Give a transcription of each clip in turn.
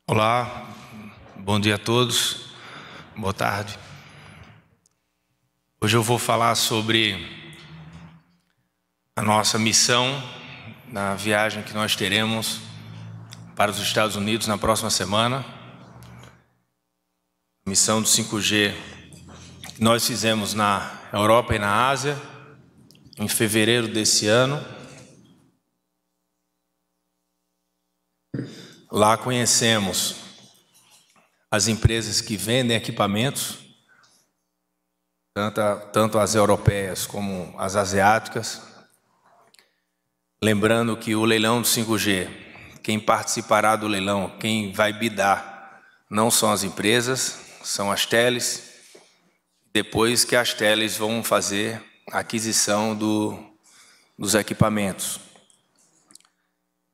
Olá, bom dia a todos, boa tarde. Hoje eu vou falar sobre a nossa missão na viagem que nós teremos para os Estados Unidos na próxima semana. Missão do 5G que nós fizemos na Europa e na Ásia em fevereiro desse ano. Lá conhecemos as empresas que vendem equipamentos, tanto as europeias como as asiáticas. Lembrando que o leilão do 5G, quem participará do leilão, quem vai bidar, não são as empresas, são as teles. Depois que as teles vão fazer a aquisição dos equipamentos.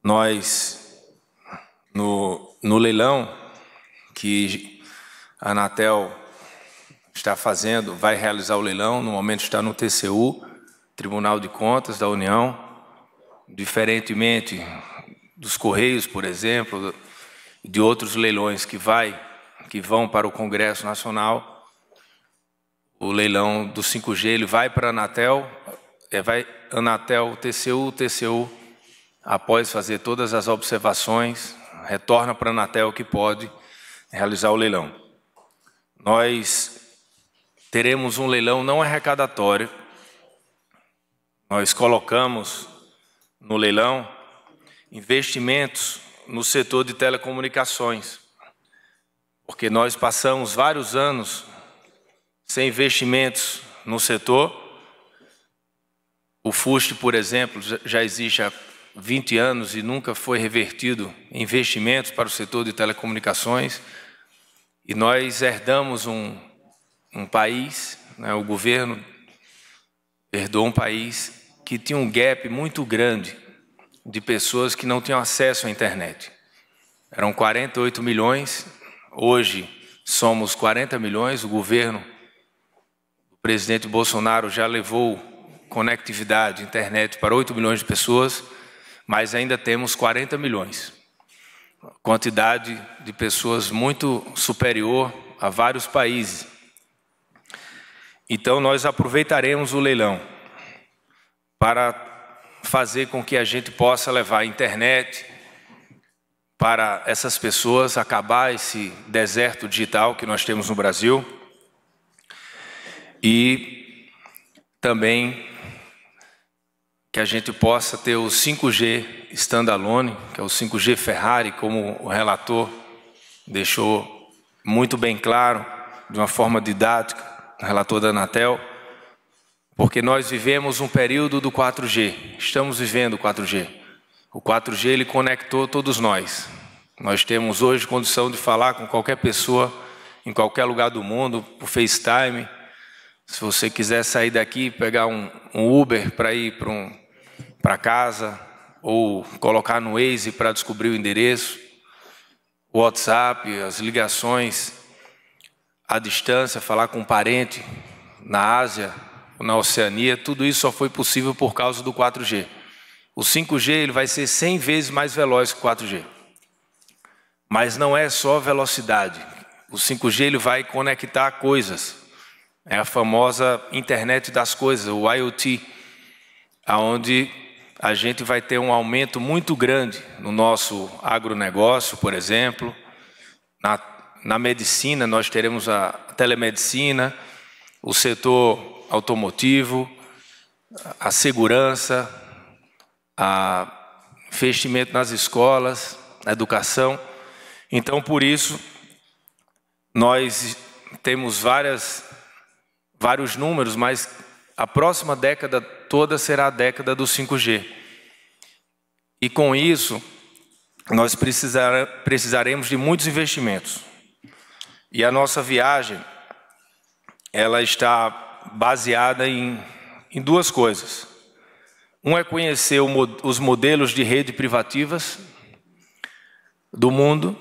Nós, no leilão que a Anatel está fazendo, vai realizar o leilão, no momento está no TCU, Tribunal de Contas da União, diferentemente dos Correios, por exemplo, de outros leilões que vão para o Congresso Nacional. O leilão do 5G ele vai para a Anatel, Anatel, TCU, após fazer todas as observações, retorna para a Anatel que pode realizar o leilão. Nós teremos um leilão não arrecadatório. Nós colocamos no leilão investimentos no setor de telecomunicações, porque nós passamos vários anos sem investimentos no setor. O FUST, por exemplo, já existe há 20 anos e nunca foi revertido em investimentos para o setor de telecomunicações. E nós herdamos um país, né, o governo herdou um país que tinha um gap muito grande de pessoas que não tinham acesso à internet. Eram 48 milhões, hoje somos 40 milhões, o governo do presidente Bolsonaro já levou conectividade, internet para 8 milhões de pessoas, mas ainda temos 40 milhões. Quantidade de pessoas muito superior a vários países. Então, nós aproveitaremos o leilão para fazer com que a gente possa levar a internet para essas pessoas, acabar esse deserto digital que nós temos no Brasil. E também que a gente possa ter o 5G standalone, que é o 5G Ferrari, como o relator deixou muito bem claro, de uma forma didática, o relator da Anatel, porque nós vivemos um período do 4G, estamos vivendo o 4G. O 4G ele conectou todos nós. Nós temos hoje condição de falar com qualquer pessoa, em qualquer lugar do mundo, por FaceTime. Se você quiser sair daqui, pegar um Uber para ir para casa, ou colocar no Waze para descobrir o endereço, o WhatsApp, as ligações à distância, falar com um parente na Ásia, na Oceania, tudo isso só foi possível por causa do 4G. O 5G ele vai ser 100 vezes mais veloz que o 4G. Mas não é só velocidade. O 5G ele vai conectar coisas. É a famosa internet das coisas, o IoT, onde a gente vai ter um aumento muito grande no nosso agronegócio, por exemplo. Na medicina, nós teremos a telemedicina, o setor automotivo, a segurança, investimento nas escolas, na educação. Então, por isso, nós temos vários números, mas a próxima década toda será a década do 5G. E com isso, nós precisaremos de muitos investimentos. E a nossa viagem, ela está baseada em duas coisas. Um é conhecer os modelos de rede privativas do mundo,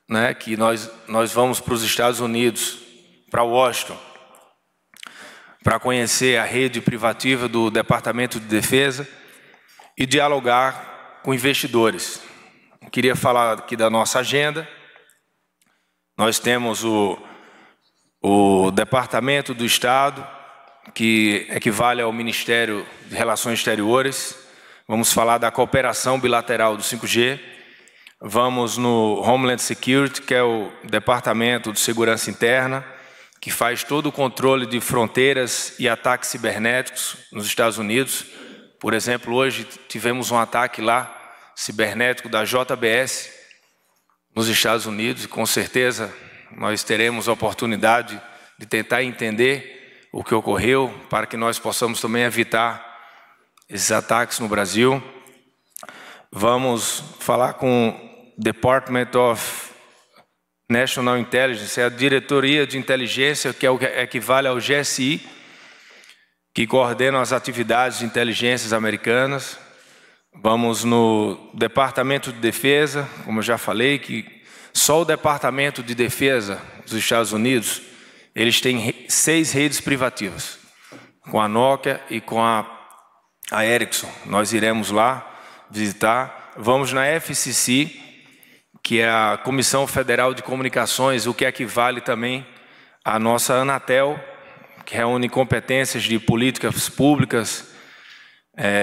né, que nós vamos para os Estados Unidos, para Washington, para conhecer a rede privativa do Departamento de Defesa e dialogar com investidores, queria falar aqui da nossa agenda. Nós temos o Departamento do Estado, que equivale ao Ministério de Relações Exteriores. Vamos falar da cooperação bilateral do 5G. Vamos no Homeland Security, que é o Departamento de Segurança Interna, que faz todo o controle de fronteiras e ataques cibernéticos nos Estados Unidos. Por exemplo, hoje tivemos um ataque lá, cibernético da JBS, nos Estados Unidos, e com certeza nós teremos a oportunidade de tentar entender o que ocorreu, para que nós possamos também evitar esses ataques no Brasil. Vamos falar com o Department of National Intelligence, é a Diretoria de Inteligência, que é o que equivale ao GSI, que coordena as atividades de inteligências americanas. Vamos no Departamento de Defesa, como eu já falei, que só o Departamento de Defesa dos Estados Unidos, eles têm 6 redes privativas, com a Nokia e com a Ericsson. Nós iremos lá visitar. Vamos na FCC, que é a Comissão Federal de Comunicações, o que equivale também à nossa Anatel, que reúne competências de políticas públicas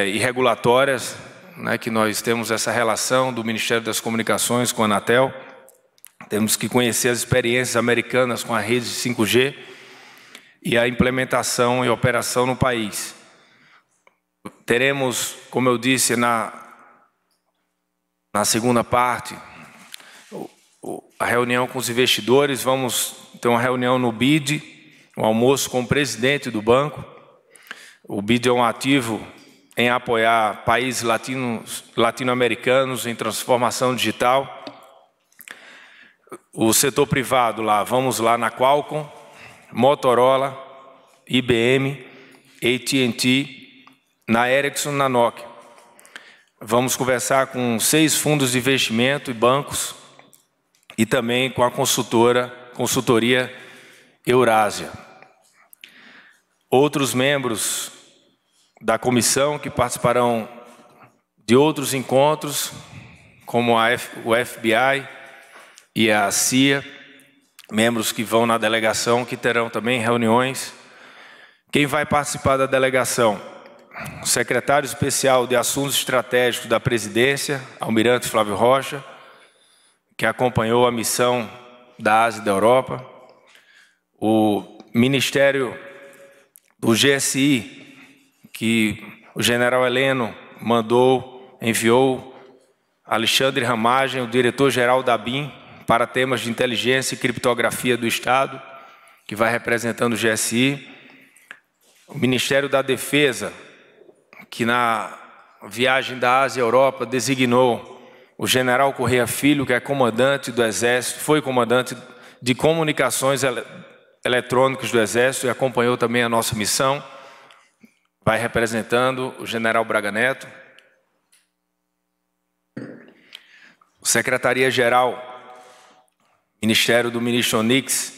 e regulatórias, né, que nós temos essa relação do Ministério das Comunicações com a Anatel. Temos que conhecer as experiências americanas com a rede 5G e a implementação e operação no país. Teremos, como eu disse, na segunda parte, a reunião com os investidores. Vamos ter uma reunião no BID, um almoço com o presidente do banco. O BID é um ativo em apoiar países latino-americanos em transformação digital. O setor privado lá, vamos lá na Qualcomm, Motorola, IBM, AT&T, na Ericsson, na Nokia. Vamos conversar com 6 fundos de investimento e bancos e também com a consultoria Eurásia. Outros membros da comissão que participarão de outros encontros, como o FBI e a CIA, membros que vão na delegação, que terão também reuniões. Quem vai participar da delegação? O secretário especial de Assuntos Estratégicos da Presidência, Almirante Flávio Rocha, que acompanhou a missão da Ásia e da Europa. O Ministério do GSI, que o general Heleno enviou Alexandre Ramagem, o diretor-geral da BIM, para temas de inteligência e criptografia do Estado, que vai representando o GSI. O Ministério da Defesa, que na viagem da Ásia e Europa designou o general Correia Filho, que é comandante do Exército, foi comandante de comunicações eletrônicas do Exército e acompanhou também a nossa missão. Vai representando o general Braga Neto. O Secretaria-Geral, Ministério do Ministro Onix,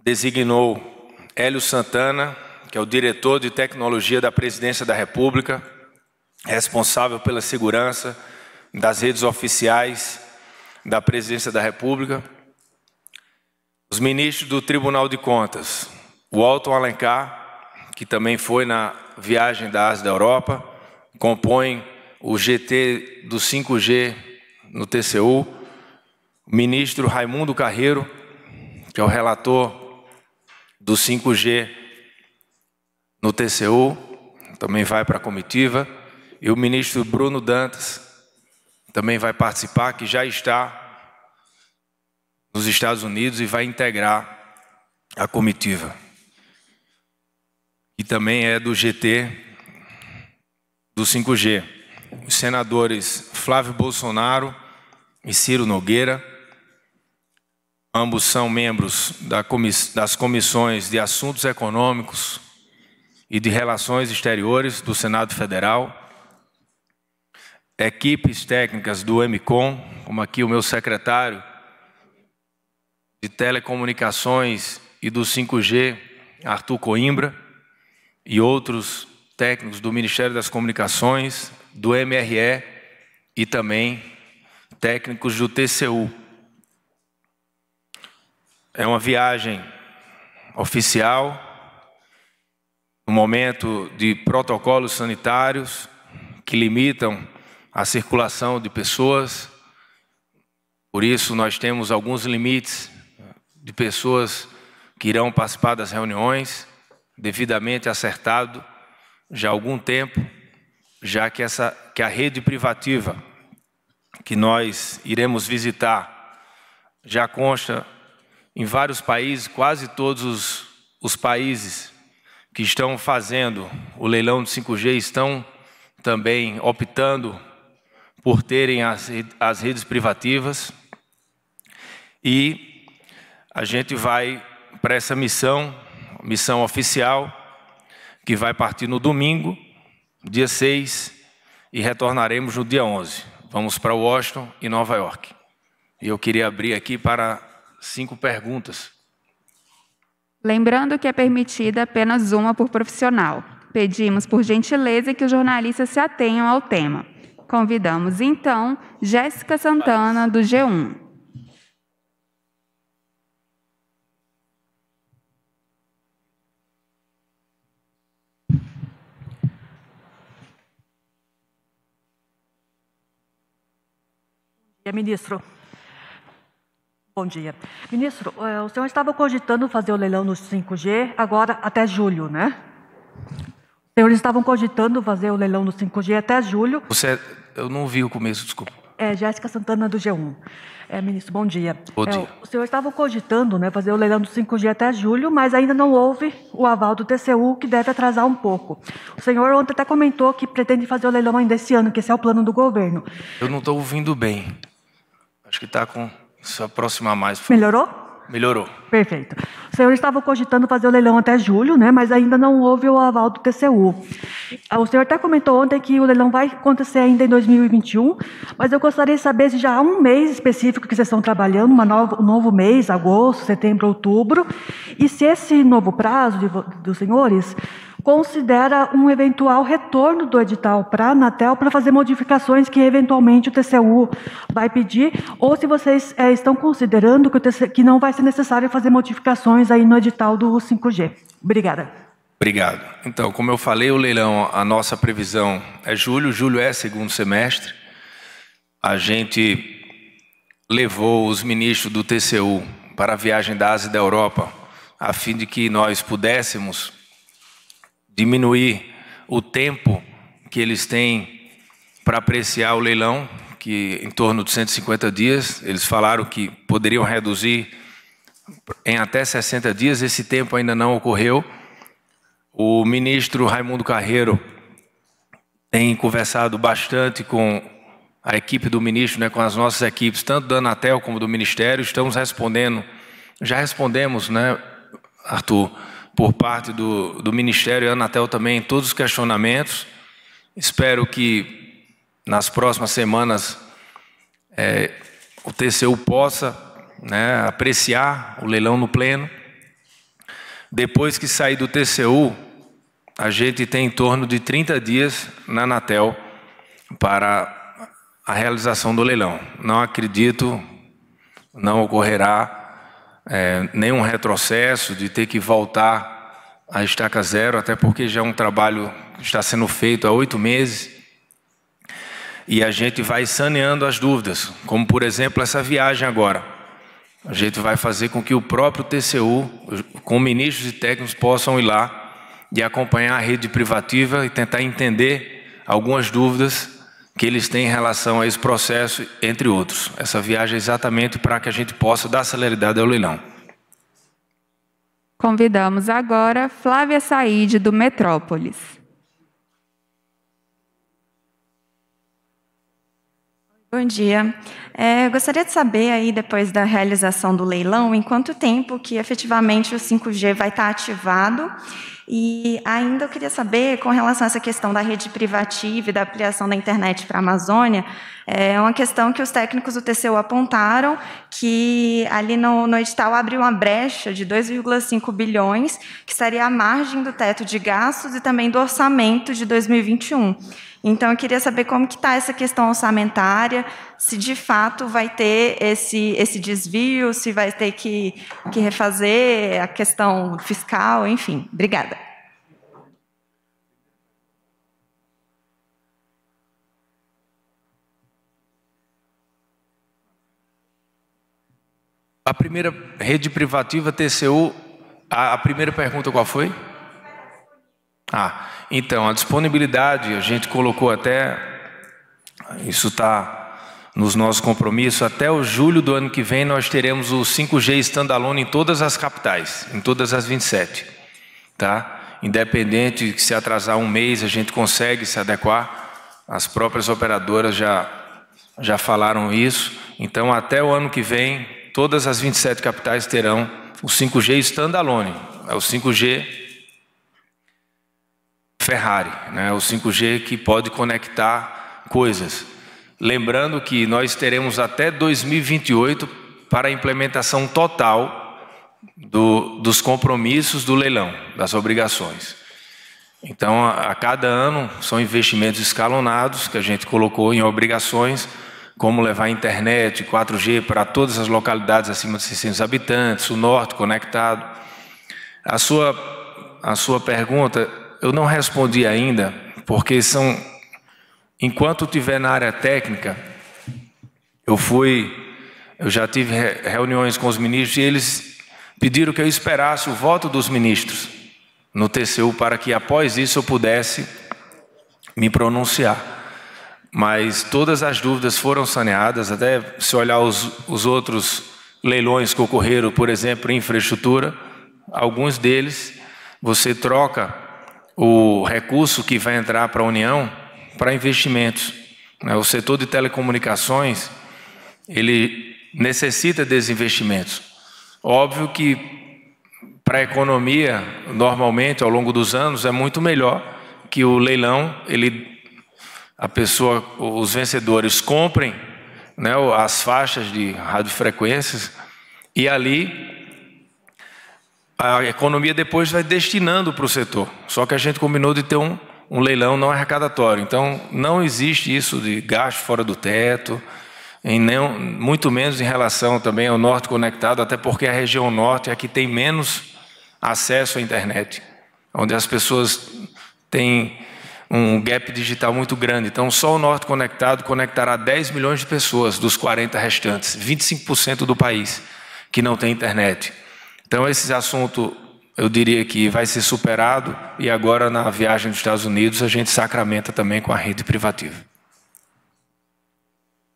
designou Hélio Santana, que é o diretor de tecnologia da Presidência da República, responsável pela segurança das redes oficiais da Presidência da República. Os ministros do Tribunal de Contas, o Walton Alencar, que também foi na viagem da Ásia e da Europa, compõem o GT do 5G no TCU. O ministro Raimundo Carreiro, que é o relator do 5G no TCU, também vai para a comitiva. E o ministro Bruno Dantas também vai participar, que já está nos Estados Unidos e vai integrar a comitiva. E também é do GT do 5G. Os senadores Flávio Bolsonaro e Ciro Nogueira, ambos são membros das comissões de Assuntos Econômicos e de Relações Exteriores do Senado Federal. Equipes técnicas do EMICOM, como aqui o meu secretário de Telecomunicações e do 5G, Arthur Coimbra, e outros técnicos do Ministério das Comunicações, do MRE e também técnicos do TCU. É uma viagem oficial, no momento de protocolos sanitários que limitam a circulação de pessoas. Por isso, nós temos alguns limites de pessoas que irão participar das reuniões, devidamente acertado já há algum tempo, já que a rede privativa que nós iremos visitar já consta em vários países, quase todos os países que estão fazendo o leilão de 5G estão também optando por terem as redes privativas. E a gente vai para essa missão oficial, que vai partir no domingo, dia 6, e retornaremos no dia 11. Vamos para Washington e Nova York. E eu queria abrir aqui para 5 perguntas. Lembrando que é permitida apenas uma por profissional. Pedimos, por gentileza, que os jornalistas se atenham ao tema. Convidamos, então, Jéssica Santana, do G1. Ministro, bom dia. Ministro, o senhor estava cogitando fazer o leilão no 5G agora até julho, né? Os senhores estavam cogitando fazer o leilão no 5G até julho. Eu não vi o começo, desculpa. Jéssica Santana, do G1. Ministro, bom dia. Bom dia. O senhor estava cogitando, né, fazer o leilão do 5G até julho, mas ainda não houve o aval do TCU, que deve atrasar um pouco. O senhor ontem até comentou que pretende fazer o leilão ainda esse ano, que esse é o plano do governo. Eu não estou ouvindo bem. Acho que está com... Se aproximar mais. Por favor. Melhorou? Melhorou. Perfeito. O senhor estava cogitando fazer o leilão até julho, né, mas ainda não houve o aval do TCU. O senhor até comentou ontem que o leilão vai acontecer ainda em 2021, mas eu gostaria de saber se já há um mês específico que vocês estão trabalhando, um novo mês, agosto, setembro, outubro, e se esse novo prazo dos senhores considera um eventual retorno do edital para a Anatel para fazer modificações que eventualmente o TCU vai pedir, ou se vocês estão considerando que não vai ser necessário fazer modificações aí no edital do 5G. Obrigada. Obrigado. Então, como eu falei, o leilão, a nossa previsão é julho. Julho é segundo semestre. A gente levou os ministros do TCU para a viagem da Ásia e da Europa, a fim de que nós pudéssemos diminuir o tempo que eles têm para apreciar o leilão, que em torno de 150 dias. Eles falaram que poderiam reduzir em até 60 dias. Esse tempo ainda não ocorreu. O ministro Raimundo Carreiro tem conversado bastante com a equipe do ministro, né, com as nossas equipes, tanto da Anatel como do Ministério. Estamos respondendo, já respondemos, né, Arthur, por parte do Ministério e a Anatel também, todos os questionamentos. Espero que nas próximas semanas o TCU possa, né, apreciar o leilão no pleno. Depois que sair do TCU, a gente tem em torno de 30 dias na Anatel para a realização do leilão. Não acredito, não ocorrerá nenhum retrocesso de ter que voltar à estaca zero, até porque já é um trabalho que está sendo feito há 8 meses e a gente vai saneando as dúvidas, como por exemplo essa viagem agora. A gente vai fazer com que o próprio TCU, com ministros e técnicos, possam ir lá e acompanhar a rede privativa e tentar entender algumas dúvidas que eles têm em relação a esse processo, entre outros. Essa viagem é exatamente para que a gente possa dar celeridade ao leilão. Convidamos agora Flávia Saide, do Metrópolis. Bom dia. Eu gostaria de saber, aí, depois da realização do leilão, em quanto tempo que efetivamente o 5G vai estar ativado. E ainda eu queria saber, com relação a essa questão da rede privativa e da ampliação da internet para a Amazônia, é uma questão que os técnicos do TCU apontaram, que ali no edital abre uma brecha de 2,5 bilhões, que estaria à margem do teto de gastos e também do orçamento de 2021. Então, eu queria saber como que está essa questão orçamentária, se de fato vai ter esse desvio, se vai ter que refazer a questão fiscal, enfim. Obrigada. A primeira rede privativa, TCU, a primeira pergunta qual foi? Então, a disponibilidade, a gente colocou até, isso está nos nossos compromissos, até o julho do ano que vem nós teremos o 5G standalone em todas as capitais, em todas as 27, tá? Independente que se atrasar um mês, a gente consegue se adequar, as próprias operadoras já falaram isso, então até o ano que vem, todas as 27 capitais terão o 5G standalone, é o 5G Ferrari, né? O 5G que pode conectar coisas. Lembrando que nós teremos até 2028 para a implementação total dos compromissos do leilão, das obrigações. Então, a cada ano, são investimentos escalonados que a gente colocou em obrigações, como levar internet, 4G para todas as localidades acima de 600 habitantes, o norte conectado. A sua pergunta, eu não respondi ainda, porque enquanto estiver na área técnica, eu já tive reuniões com os ministros e eles pediram que eu esperasse o voto dos ministros no TCU para que após isso eu pudesse me pronunciar. Mas todas as dúvidas foram saneadas, até se olhar os outros leilões que ocorreram, por exemplo, em infraestrutura, alguns deles você troca o recurso que vai entrar para a União para investimentos. O setor de telecomunicações, ele necessita desses investimentos. Óbvio que para a economia, normalmente, ao longo dos anos, é muito melhor que o leilão, os vencedores comprem, né, as faixas de radiofrequências e ali a economia depois vai destinando para o setor. Só que a gente combinou de ter um leilão não arrecadatório. Então, não existe isso de gasto fora do teto, muito menos em relação também ao norte conectado, até porque a região norte é a que tem menos acesso à internet, onde as pessoas têm um gap digital muito grande. Então, só o norte conectado conectará 10 milhões de pessoas dos 40 restantes, 25% do país que não tem internet. Então, esse assunto, eu diria que vai ser superado e agora, na viagem dos Estados Unidos, a gente sacramenta também com a rede privativa.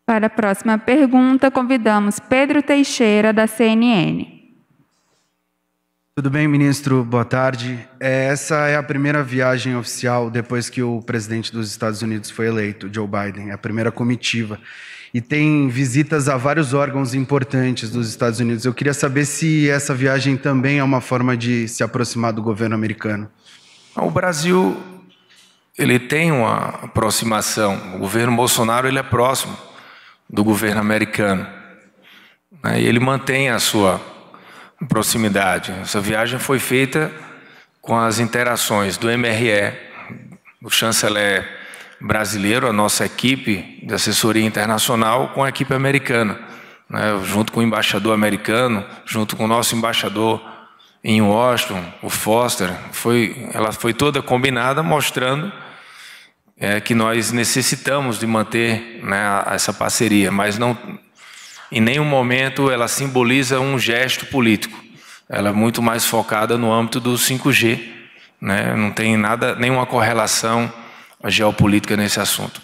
Para a próxima pergunta, convidamos Pedro Teixeira, da CNN. Tudo bem, ministro? Boa tarde. Essa é a primeira viagem oficial depois que o presidente dos Estados Unidos foi eleito, Joe Biden, a primeira comitiva. E tem visitas a vários órgãos importantes dos Estados Unidos. Eu queria saber se essa viagem também é uma forma de se aproximar do governo americano. O Brasil, ele tem uma aproximação. O governo Bolsonaro, ele é próximo do governo americano, né? E ele mantém a sua proximidade. Essa viagem foi feita com as interações do MRE, do chanceler brasileiro, a nossa equipe de assessoria internacional, com a equipe americana, né? Junto com o embaixador americano, junto com o nosso embaixador em Washington, o Foster. Ela foi toda combinada, mostrando que nós necessitamos de manter, né, essa parceria, mas não, em nenhum momento ela simboliza um gesto político. Ela é muito mais focada no âmbito do 5G, né? Não tem nenhuma correlação geopolítica nesse assunto.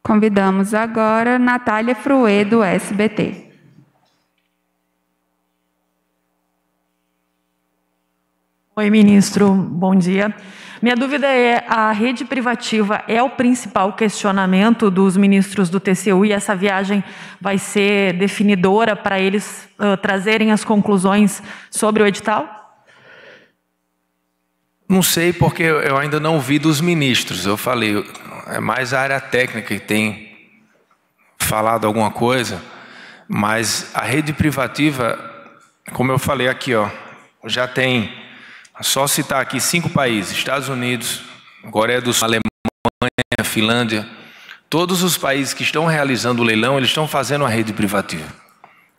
Convidamos agora Natália Fruê, do SBT. Oi, ministro, bom dia. Minha dúvida é, a rede privativa é o principal questionamento dos ministros do TCU e essa viagem vai ser definidora para eles trazerem as conclusões sobre o edital? Não sei, porque eu ainda não vi dos ministros. Eu falei, é mais a área técnica que tem falado alguma coisa, mas a rede privativa, como eu falei aqui, já tem... Só citar aqui 5 países: Estados Unidos, Coreia do Sul, Alemanha, Finlândia, Todos os países que estão realizando o leilão, eles estão fazendo uma rede privativa.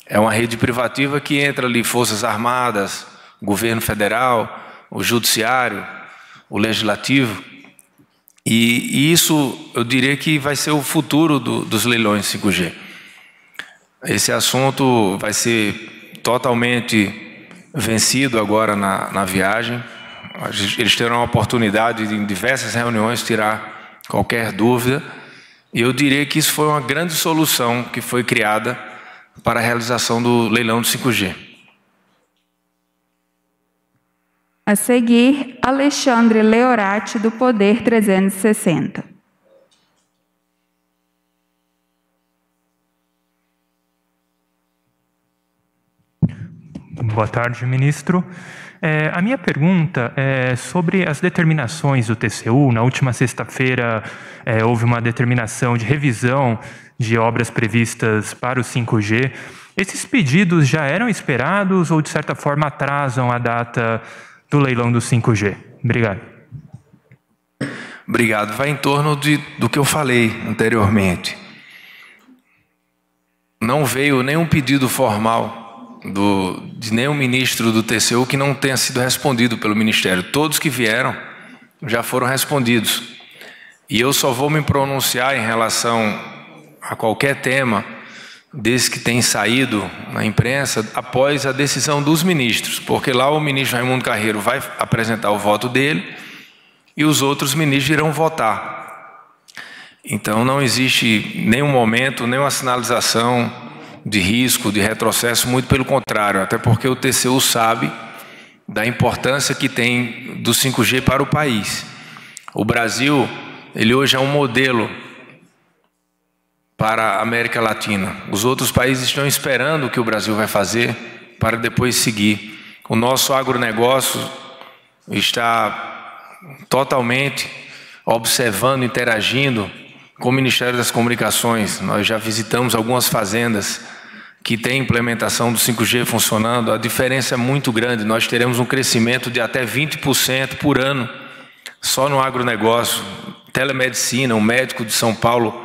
É uma rede privativa que entra ali Forças Armadas, governo federal, o judiciário, o legislativo. E isso, eu diria que vai ser o futuro dos leilões 5G. Esse assunto vai ser totalmente vencido agora na viagem. Eles terão a oportunidade de, em diversas reuniões, tirar qualquer dúvida. E eu diria que isso foi uma grande solução que foi criada para a realização do leilão do 5G. A seguir, Alexandre Leorati, do Poder 360. Boa tarde, ministro. A minha pergunta é sobre as determinações do TCU. Na última sexta-feira, houve uma determinação de revisão de obras previstas para o 5G. Esses pedidos já eram esperados ou, de certa forma, atrasam a data do leilão do 5G? Obrigado. Obrigado. Vai em torno do que eu falei anteriormente. Não veio nenhum pedido formal de nenhum ministro do TCU que não tenha sido respondido pelo Ministério. Todos que vieram já foram respondidos. E eu só vou me pronunciar em relação a qualquer tema desse que tem saído na imprensa após a decisão dos ministros, porque lá o ministro Raimundo Carreiro vai apresentar o voto dele e os outros ministros irão votar. Então não existe nenhum momento, nenhuma sinalização de risco, de retrocesso, muito pelo contrário, até porque o TCU sabe da importância que tem do 5G para o país. O Brasil, ele hoje é um modelo para a América Latina. Os outros países estão esperando o que o Brasil vai fazer para depois seguir. O nosso agronegócio está totalmente observando, interagindo com o Ministério das Comunicações. Nós já visitamos algumas fazendas que têm implementação do 5G funcionando. A diferença é muito grande. Nós teremos um crescimento de até 20% por ano só no agronegócio. Telemedicina, um médico de São Paulo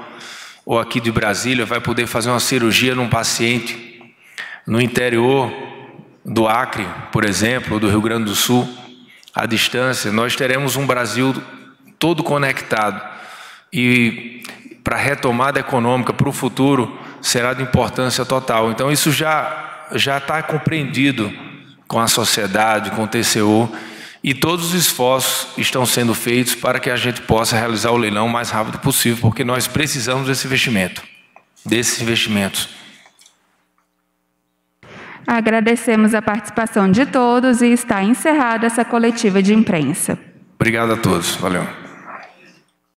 ou aqui de Brasília vai poder fazer uma cirurgia num paciente no interior do Acre, por exemplo, ou do Rio Grande do Sul, à distância. Nós teremos um Brasil todo conectado e para a retomada econômica, para o futuro, será de importância total. Então isso já está compreendido com a sociedade, com o TCU, e todos os esforços estão sendo feitos para que a gente possa realizar o leilão o mais rápido possível, porque nós precisamos desses investimentos. Agradecemos a participação de todos e está encerrada essa coletiva de imprensa. Obrigado a todos. Valeu.